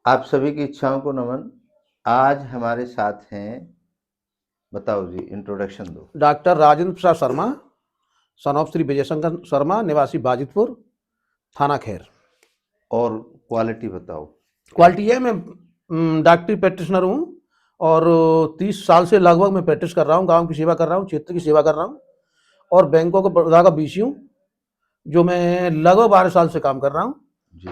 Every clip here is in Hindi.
आप सभी की इच्छाओं को नमन। आज हमारे साथ हैं, बताओ जी, इंट्रोडक्शन दो। Doctor Rajendra Prasad Sharma, son of Shri Vijay Shankar Sharma, निवासी बाजितपुर, थाना खैर। और क्वालिटी बताओ। क्वालिटी है, मैं डॉक्टरी प्रैक्टिशनर हूँ और 30 साल से लगभग मैं प्रैक्टिस कर रहा हूँ। गांव की सेवा कर रहा हूँ, क्षेत्र की सेवा कर रहा हूँ और बैंकों का बड़ौदा का बीसी हूँ, जो मैं लगभग 12 साल से काम कर रहा हूँ। जी।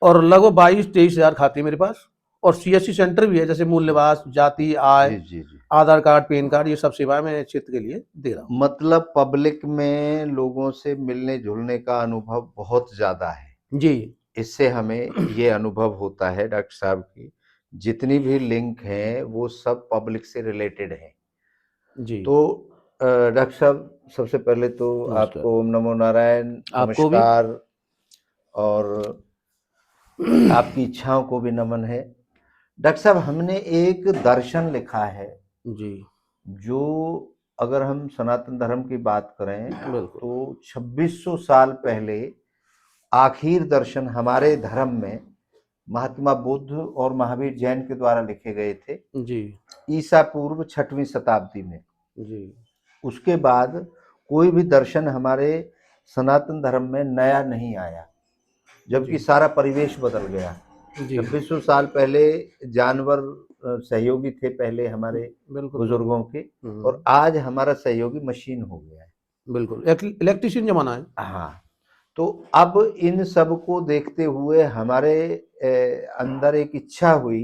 और लगभग 22-23 हज़ार खाते हैं मेरे पास। और सीएससी सेंटर भी है, जैसे मूल निवास, जाति, आय, जी जी जी। आधार कार्ड, पैन कार्ड, ये सब सेवाएं मैं क्षेत्र के लिए दे रहा हूँ। मतलब पब्लिक में लोगों से मिलने जुलने का अनुभव बहुत ज्यादा है। जी इससे हमें ये अनुभव होता है डॉक्टर साहब की जितनी भी लिंक हैं वो सब पब्लिक से रिलेटेड हैं। जी। तो डॉक्टर साहब, सबसे पहले तो नमस्कार। आपको ओम नमो नारायण, आपको भी। नमस्कार। और आपकी इच्छाओं को भी नमन है। डॉक्टर साहब, हमने एक दर्शन लिखा है जी जो, अगर हम सनातन धर्म की बात करें बिल्कुल। तो 2600 साल पहले आखिर दर्शन हमारे धर्म में महात्मा बुद्ध और महावीर जैन के द्वारा लिखे गए थे, जी ईसा पूर्व 6वीं शताब्दी में। जी उसके बाद कोई भी दर्शन हमारे सनातन धर्म में नया नहीं आया, जबकि जी सारा परिवेश बदल गया। जी 2600 साल पहले जानवर सहयोगी थे पहले हमारे बिल्कुल बिल्कुल। बुजुर्गों के, और आज हमारा सहयोगी मशीन हो गया है। बिल्कुल इलेक्ट्रिशियन जमाना है। हाँ। तो अब इन सब को देखते हुए हमारे अंदर एक इच्छा हुई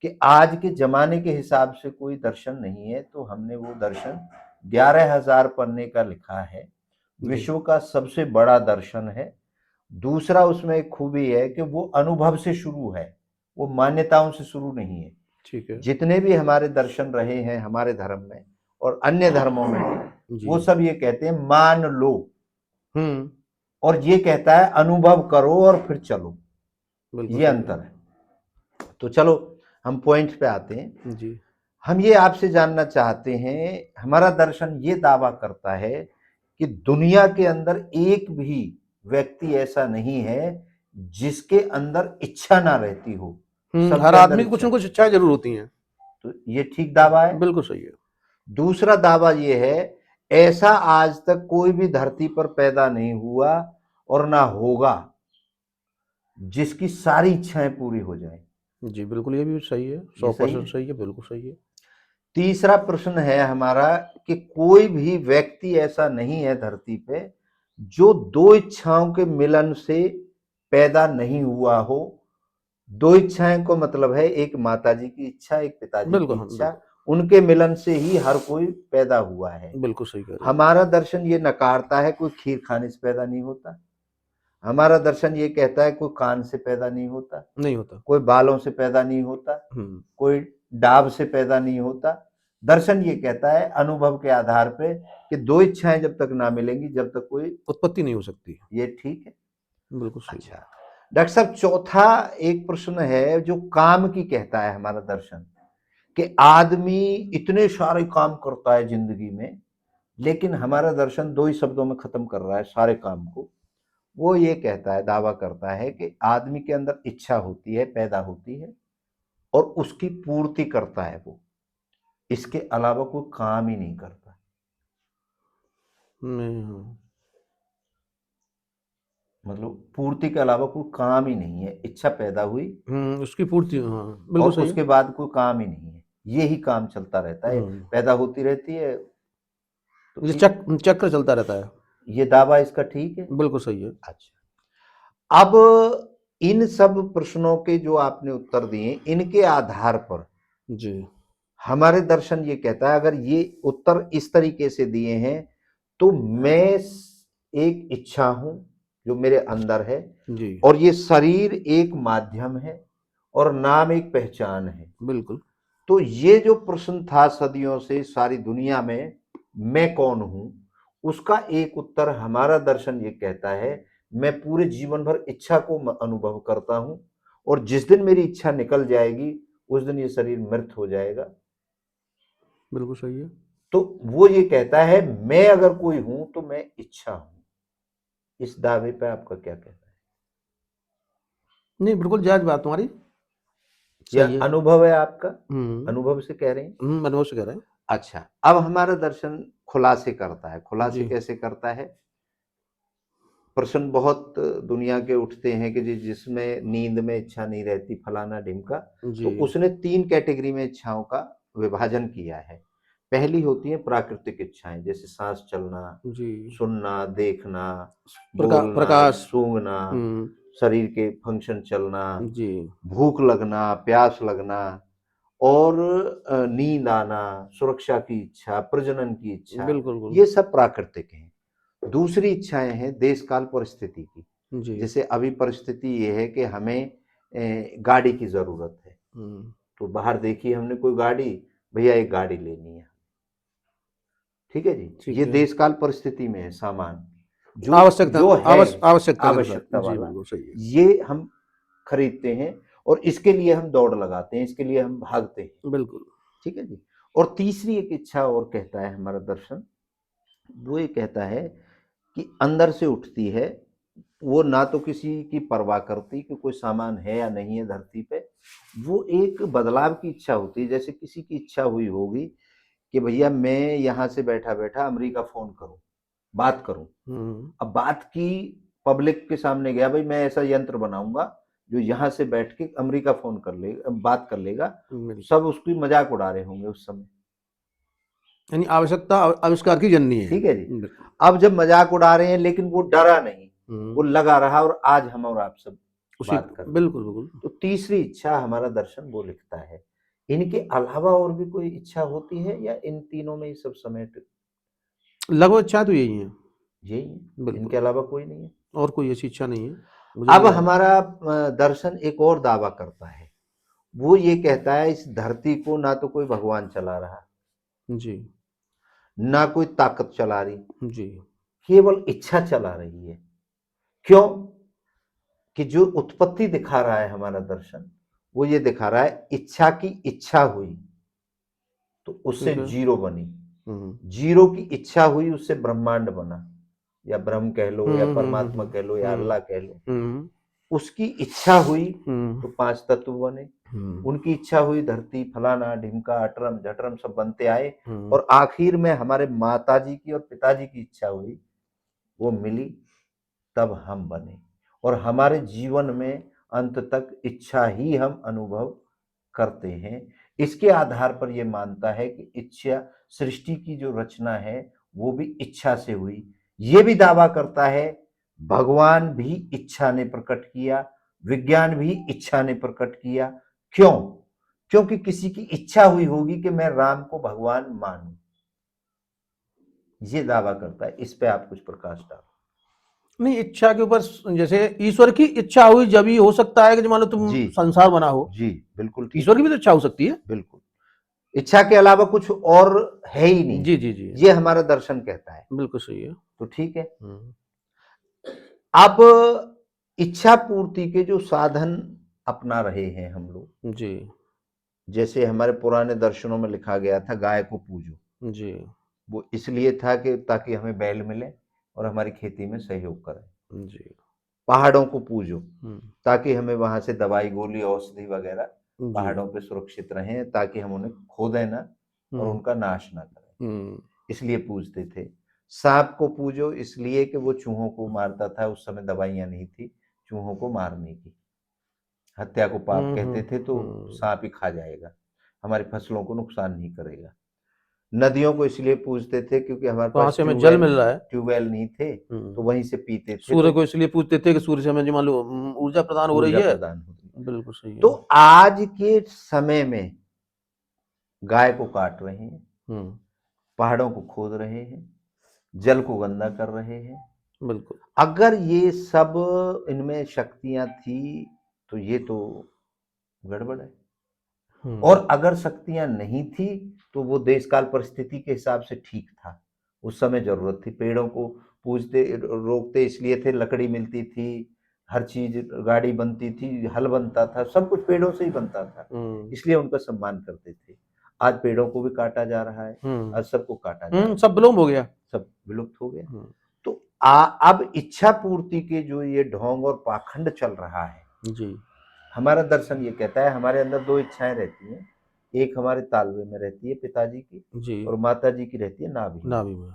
कि आज के जमाने के हिसाब से कोई दर्शन नहीं है, तो हमने वो दर्शन 11,000 पन्ने का लिखा है। जी विश्व का सबसे बड़ा दर्शन है। दूसरा उसमें एक खूबी है कि वो अनुभव से शुरू है, वो मान्यताओं से शुरू नहीं है। ठीक है। जितने भी हमारे दर्शन रहे हैं हमारे धर्म में और अन्य धर्मों में भी, जी वो सब ये कहते हैं मान लो, हम्म। और ये कहता है अनुभव करो और फिर चलो। बिल्कुल ये सही है। अंतर है। तो चलो हम पॉइंट पे आते हैं। जी हम ये आपसे जानना चाहते हैं, हमारा दर्शन ये दावा करता है कि दुनिया के अंदर एक भी व्यक्ति ऐसा नहीं है जिसके अंदर इच्छा ना रहती हो। हर सबके अंदर आदमी की कुछ इच्छा ना है। कुछ इच्छाएं जरूर होती हैं। तो ये ठीक दावा है। बिल्कुल सही है। दूसरा दावा ये है, ऐसा आज तक कोई भी धरती पर पैदा नहीं हुआ और ना होगा जिसकी सारी इच्छाएं पूरी हो जाएं। जी बिल्कुल, ये भी सही है, ये सही 100% है। सही है, बिल्कुल सही है। तीसरा प्रश्न है हमारा कि कोई भी व्यक्ति ऐसा नहीं है धरती पे जो दो इच्छाओं के मिलन से पैदा नहीं हुआ हो। दो इच्छाएं को मतलब है, एक माताजी की इच्छा, एक पिताजी की बिल्कुल हम इच्छा, बिल्कुल उनके मिलन से ही हर कोई पैदा हुआ है। बिल्कुल सही कह रहे हैं। हमारा दर्शन ये नकारता है कोई खीर खाने से पैदा नहीं होता। हमारा दर्शन ये कहता है कोई कान से पैदा नहीं होता, नहीं होता। कोई बालों से पैदा नहीं होता, हम्म। कोई डाब से पैदा नहीं होता। दर्शन ये कहता है अनुभव के आधार पे कि दो इच्छाएं जब तक ना मिलेंगी, जब तक कोई। उत्पत्ति नहीं हो सकती। ये ठीक है। बिल्कुल सही है। अच्छा डॉक्टर साहब, चौथा एक प्रश्न है जो काम की कहता है हमारा दर्शन, कि आदमी इतने सारे काम करता है जिंदगी में, लेकिन हमारा दर्शन दो ही शब्दों में खत्म कर रहा है सारे काम को। वो ये कहता है, दावा करता है कि आदमी के अंदर इच्छा होती है, पैदा होती है, और उसकी पूर्ति करता है वो। इसके अलावा कोई काम ही नहीं करता। नहीं, हाँ। मतलब पूर्ति के अलावा कोई काम ही नहीं है। इच्छा पैदा हुई उसकी पूर्ति, हाँ और बिल्कुल सही है। उसके बाद कोई काम ही नहीं है, ये ही काम चलता रहता है, हम्म। पैदा होती रहती है। तो ये चक्र चलता रहता है। ये दावा इसका ठीक है। बिल्कुल सही है। अच्छा, अब इन सब प्रश्नों के जो आपने उत्तर दिए, इनके आधार पर जी हमारे दर्शन ये कहता है, अगर ये उत्तर इस तरीके से दिए हैं तो मैं एक इच्छा हूं जो मेरे अंदर है, जी और ये शरीर एक माध्यम है और नाम एक पहचान है। बिल्कुल। तो ये जो प्रश्न था सदियों से सारी दुनिया में, मैं कौन हूं, उसका एक उत्तर हमारा दर्शन ये कहता है, मैं पूरे जीवन भर इच्छा को अनुभव करता हूं, और जिस दिन मेरी इच्छा निकल जाएगी उस दिन ये शरीर मृत हो जाएगा। बिल्कुल सही है। तो वो ये कहता है मैं अगर कोई हूं तो मैं इच्छा हूं। इस दावे पे आपका क्या कहना है? नहीं, बिल्कुल जायज बात तुम्हारी। या सही है। अनुभव है आपका? हुँ। अनुभव से कह रहे हैं? अनुभव से कह रहे हैं। अच्छा, अब हमारा दर्शन खुलासे करता है। खुलासे जी, कैसे करता है? प्रश्न बहुत दुनिया के उठते हैं कि जिसमें नींद में इच्छा नहीं रहती फलाना-ढिमका, जी, तो उसने 3 कैटेगरी में इच्छाओं का विभाजन किया है। पहली होती है प्राकृतिक इच्छाएँ, जैसे साँस चलना, जी। सुनना, देखना, बोलना, प्रकाश। सूँघना, हुँ, शरीर के फंक्शन चलना, जी, भूख लगना, प्यास लगना और नींद आना, सुरक्षा की इच्छा, प्रजनन की इच्छा, बिल्कुल, ये बिल्कुल। सब प्राकृतिक हैं। दूसरी इच्छाएँ हैं देश काल परिस्थिति की। जी, जैसे अभी परिस्थिति ये है कि हमें गाड़ी की ज़रूरत है, हुँ, तो बाहर देखी हमने कोई गाड़ी, भैया एक गाड़ी लेनी है, ठीक है जी? ठीक ये है। देश काल परिस्थिति में है सामान, जो आवश्यकता जो है आवश्यकता के अनुसार। आवश्यकता जी, वाला, बिल्कुल सही है। ये हम खरीदते हैं और इसके लिए हम दौड़ लगाते हैं, इसके लिए हम भागते हैं, बिल्कुल। ठीक है जी? और तीसरी एक इच्छा और कहता है हमारा दर्शन, वो ये कहता है कि अंदर से उठती है, वो ना तो किसी की परवाह करती कि कोई सामान है या नहीं है धरती पे, वो एक बदलाव की इच्छा होती है। जैसे किसी की इच्छा हुई होगी कि भैया मैं यहाँ से बैठा-बैठा अमेरिका फ़ोन करूँ, बात करूँ। हुँ, अब बात की, पब्लिक के सामने गया, भई मैं ऐसा यंत्र बनाऊँगा, जो यहाँ से बैठ के अमेरिका फ़ोन कर ले बात कर लेगा, बिल्कुल। सब उसकी मज़ाक उड़ा रहे होंगे उस समय। यानी आवश्यकता आविष्कार की जननी है। ठीक है जी। बिल्कुल। अब जब मज़ाक उड़ा रहे हैं लेकिन वो डरा नहीं, वो हुँ, लगा रहा और आज हम और आप सब उसी बात कर रहे हैं। बिल्कुल, बिल्कुल। तो तीसरी इच्छा हमारा दर्शन वो लिखता है। इनके अलावा और भी कोई इच्छा होती है या इन तीनों में ही सब समेट लगभग इच्छाएँ तो यही हैं। यही है, इनके बिल्कुल, अलावा कोई नहीं है? और कोई ऐसी इच्छा नहीं है, मुझे अब नहीं लगा। हमारा दर्शन एक और दावा करता है। वो ये कहता है इस धरती को ना तो कोई भगवान चला रहा, जी, ना कोई ताकत चला रही, जी, केवल इच्छा चला रही है। क्यों? कि जो उत्पत्ति दिखा रहा है हमारा दर्शन, वो ये दिखा रहा है इच्छा की इच्छा हुई, तो उससे ठीक है। जीरो बनी। हुँ, जीरो की इच्छा हुई, उससे ब्रह्मांड बना, या ब्रह्म कह लो या हुँ, हुँ, हुँ, परमात्मा हुँ, कह लो या हुँ, अल्लाह कह लो। हुँ, उसकी इच्छा हुई हुँ, तो 5 तत्व बने। हुँ, उनकी इच्छा हुई धरती, फलाना, ढिमका, अटरम, जठरम सब बनते आए हुँ, और आखिर में हमारे माताजी की और पिताजी की इच्छा हुई, वो मिली, तब हम बने। और हमारे जीवन में अंत तक इच्छा ही हम अनुभव करते हैं। इसके आधार पर ये मानता है कि इच्छा, सृष्टि की जो रचना है वो भी इच्छा से हुई। ये भी दावा करता है भगवान भी इच्छा ने प्रकट किया, विज्ञान भी इच्छा ने प्रकट किया। क्यों? क्योंकि किसी की इच्छा हुई होगी कि मैं राम को भगवान मानूं। ये दावा करता है। इस पे आप कुछ प्रकाश डालो। नहीं, इच्छा के ऊपर जैसे ईश्वर की इच्छा हुई जब ही हो सकता है कि मान लो तुम जी, संसार बना हो। जी, बिल्कुल ठीक ईश्वर है। की भी तो इच्छा हो सकती है। बिल्कुल। इच्छा के अलावा कुछ और है ही नहीं। जी, जी, जी। ये हमारा दर्शन कहता है। बिल्कुल सही है। तो ठीक है। हुँ, अब इच्छा पूर्ति के जो साधन अपना रहे हैं हम लोग, जी, जैसे हमारे पुराने दर्शनों में लिखा गया था गाय को पूजो। जी, वो इसलिए था कि ताकि हमें बैल मिले और हमारी खेती में सहयोग करें। जी, पहाड़ों को पूजो हुँ, ताकि हमें वहां से दवाई गोली औषधि वगैरह जी, पहाड़ों पे सुरक्षित रहें, ताकि हम उन्हें खो दें ना और हुँ, उनका नाश ना करें, हुँ, इसलिए पूजते थे। सांप को पूजो इसलिए कि वो चूहों को मारता था, उस समय दवाइयाँ नहीं थी चूहों को मारने की। हत्या को पाप हुँ, कहते हुँ, थे, तो हुँ। सांप ही खा जाएगा, हमारी फसलों को नुकसान नहीं करेगा। नदियों को इसलिए पूजते थे क्योंकि हमारे वहाँ पास से हमें जल ट्यूबवेल मिल रहा है। ट्यूबवेल नहीं थे, तो हुँ। वहीं से पीते थे, सूर्य तो को इसलिए पूजते थे कि सूर्य से हमें जो मान लो ऊर्जा प्रदान हो रही ऊर्जा है। प्रदान होती। बिल्कुल सही तो है। आज के समय में गाय को काट रहे हैं, हुँ, पहाड़ों को खोद रहे हैं, जल को गंदा कर रहे हैं। बिल्कुल। अगर ये सब इनमें शक्तियाँ थी, तो ये तो गड़बड़ है। हुँ, और अगर शक्तियाँ नहीं थी, तो वो देश काल परिस्थिति के हिसाब से ठीक था। उस समय ज़रूरत थी, पेड़ों को पूजते रोकते इसलिए थे, लकड़ी मिलती थी, हर चीज़ गाड़ी बनती थी, हल बनता था, सब कुछ पेड़ों से ही बनता था, हुँ, इसलिए उनका सम्मान करते थे। आज पेड़ों को भी काटा जा रहा है, हुँ, आज सबको काटा जा रहा है, सब विलोम हो गया। सब विलुप्त हो गया। हुँ, तो अब इच्छा पूर्ति के जो ये ढोंग और पाखंड चल रहा है, जी, हमारा दर्शन ये कहता है हमारे अंदर दो इच्छाएं रहती हैं, एक हमारे तालवे में रहती है पिताजी की, जी, और माता जी की रहती है नाभि में। नाभि में।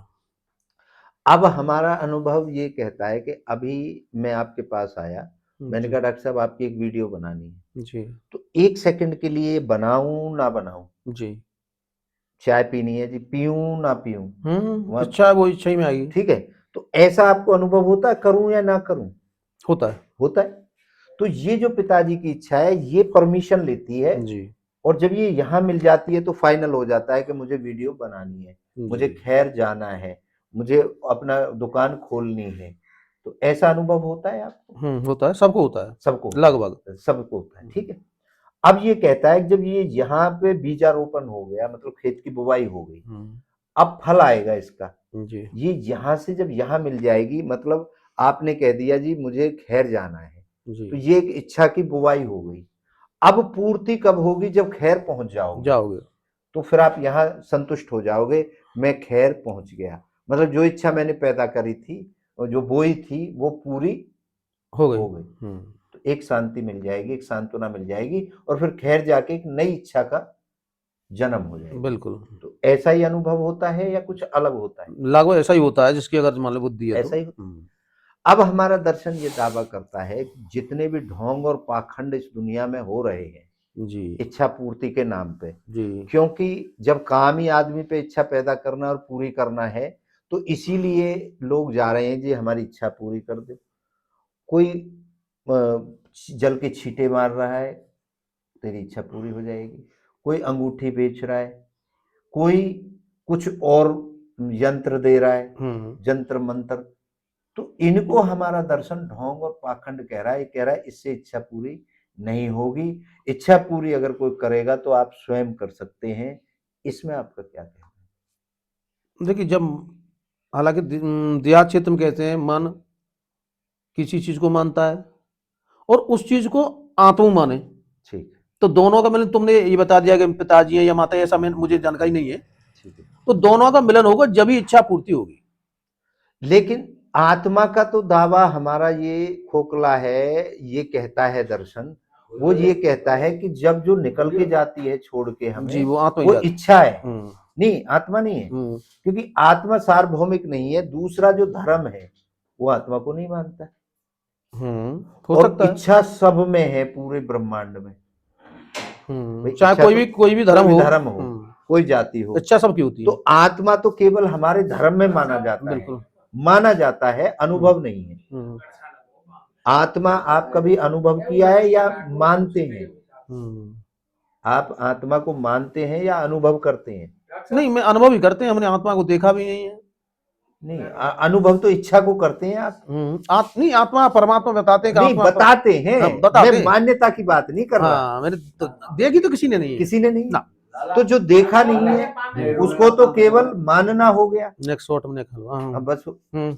अब हमारा अनुभव ये कहता है कि अभी मैं आपके पास आया, मैंने जी, कहा डॉक्टर साहब आपकी एक वीडियो बनानी है, जी, तो 1 सेकंड के लिए बनाऊं ना बनाऊं, जी। चाय पीनी है जी, पीऊं ना पीऊं, वहाँ इच्छा वो इच्छा ही में आएगी। ठीक है, तो ऐसा आपको अनुभव होता है करूं या ना करूं? होता है। होता है। तो ये जो पिताजी की इच्छा है ये परमिशन लेती है, जी, और जब ये यहाँ मिल जाती है तो फाइनल हो जाता है कि मुझे वीडियो बनानी है, मुझे जी। खैर जाना है, मुझे अपना दुकान खोलनी है। तो ऐसा अनुभव होता है आपको? होता है, सबको होता है, सबको होता लगभग। है, सबको होता है, हुँ, ठीक है। अब ये कहता है कि जब ये यहाँ पे बीजारोपण हो गया, मतलब खेत की बुवाई हो गई, हुँ, अब फल आएगा इसका। जी, ये यहाँ से जब यहाँ मिल जाएगी, मतलब आपने कह दिया जी मुझे खैर जाना है, जी, तो ये एक इच्छा की बुवाई हो गई। अब पूर्ति कब होगी? जब खैर पहुंच जाओगे, जाओगे। तो फिर आप यहाँ संतुष्ट हो जाओगे, मैं खैर पहुंच गया, मतलब जो इच्छा मैंने पैदा करी थी और जो बोई थी वो पूरी हो गई। हो गई। हुँ, तो एक शांति मिल जाएगी, एक सांत्वना मिल जाएगी, और फिर खैर जाके एक नई इच्छा का जन्म हो जाएगा। बिल्कुल। तो ऐसा ही अनुभव होता है या कुछ अलग होता है? लगभग ऐसा ही होता है जिसकी अगर मान लो बुद्धि है तो। ऐसा ही होता हुँ, है। अब हमारा दर्शन ये दावा करता है कि जितने भी ढोंग और पाखंड इस दुनिया में हो रहे हैं जी, इच्छा पूर्ति के नाम पे, जी, क्योंकि जब काम ही आदमी पे इच्छा पैदा करना और पूरी करना है, तो इसीलिए लोग जा रहे हैं जी हमारी इच्छा पूरी कर दो। कोई जल के छींटे मार रहा है, तेरी इच्छा पूरी हो जाएगी। कोई अंगूठी बेच रहा है, कोई कुछ और यंत्र दे रहा है, हुँ, जंतर मंत्र। तो इनको हमारा दर्शन ढोंग और पाखंड कह रहा है, कह रहा है इससे इच्छा पूरी नहीं होगी। इच्छा पूरी अगर कोई करेगा तो आप स्वयं कर सकते हैं। इसमें आपका क्या कहना देखिए जब हालाँकि देहात क्षेत्र में कहते हैं मन किसी चीज़ को मानता है और उस चीज़ को आत्मा माने। है? ठीक है, तो दोनों का मिलन तुमने ये बता दिया कि पिताजी हैं या माता है, ऐसा मैं मुझे जानकारी नहीं है। ठीक है। तो दोनों का मिलन होगा जब ही इच्छा पूर्ति होगी। लेकिन आत्मा का तो दावा हमारा ये खोखला है, ये कहता है दर्शन, वो ये कहता है कि जब जो निकल के जाती है छोड़ के जी, हमें, वो आत्मा ही वो जाती इच्छा है। है। हुँ, नहीं, आत्मा नहीं है, हुँ, क्योंकि आत्मा सार्वभौमिक नहीं है। दूसरा जो धर्म है वो आत्मा को नहीं मानता, हो और सकता है। इच्छा सब में है पूरे ब्रह्मांड में। भाई चाहे इच्छा तो कोई भी कोई धर्म भी हो। धर्म हो, कोई जाति हो, इच्छा सबकी होती तो है। आत्मा तो केवल हमारे धर्म में माना जाता है, बिल्कुल। माना जाता है, हुँ, अनुभव नहीं है। हुँ, आत्मा आप कभी अनुभव किया है या मानते हैं? हुँ। आप आत्मा को मानते हैं या अनुभव करते हैं? नहीं, मैं अनुभव ही करते हैं, हमने आत्मा को देखा भी नहीं है। नहीं, अनुभव तो इच्छा को करते हैं आप। नहीं आत्मा परमात्मा बताते हैं कि नहीं, आत्मा पर। बताते हैं। हाँ, मैं बताते हैं। मान्यता की बात नहीं कर रहा, हाँ, मैंने तो देखी तो किसी ने नहीं है। किसी ने नहीं। ना। तो जो देखा नहीं है उसको तो केवल मानना हो गया। नेक्स्ट शॉट में देखा। हाँ। अब बस, हुँ,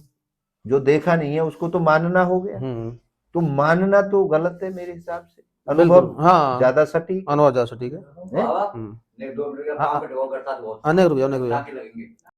जो देखा नहीं है उसको तो मानना हो गया। हुँ। तो मानना तो गलत है मेरे हिसाब से, बिल्कुल, अनुभव हाँ। ज्यादा सटीक अनुभव ज़्यादा सटीक है। है। हुँ। हाँ, हाँ। हाँ, नहीं रुक जाओ, नहीं रुक जाओ।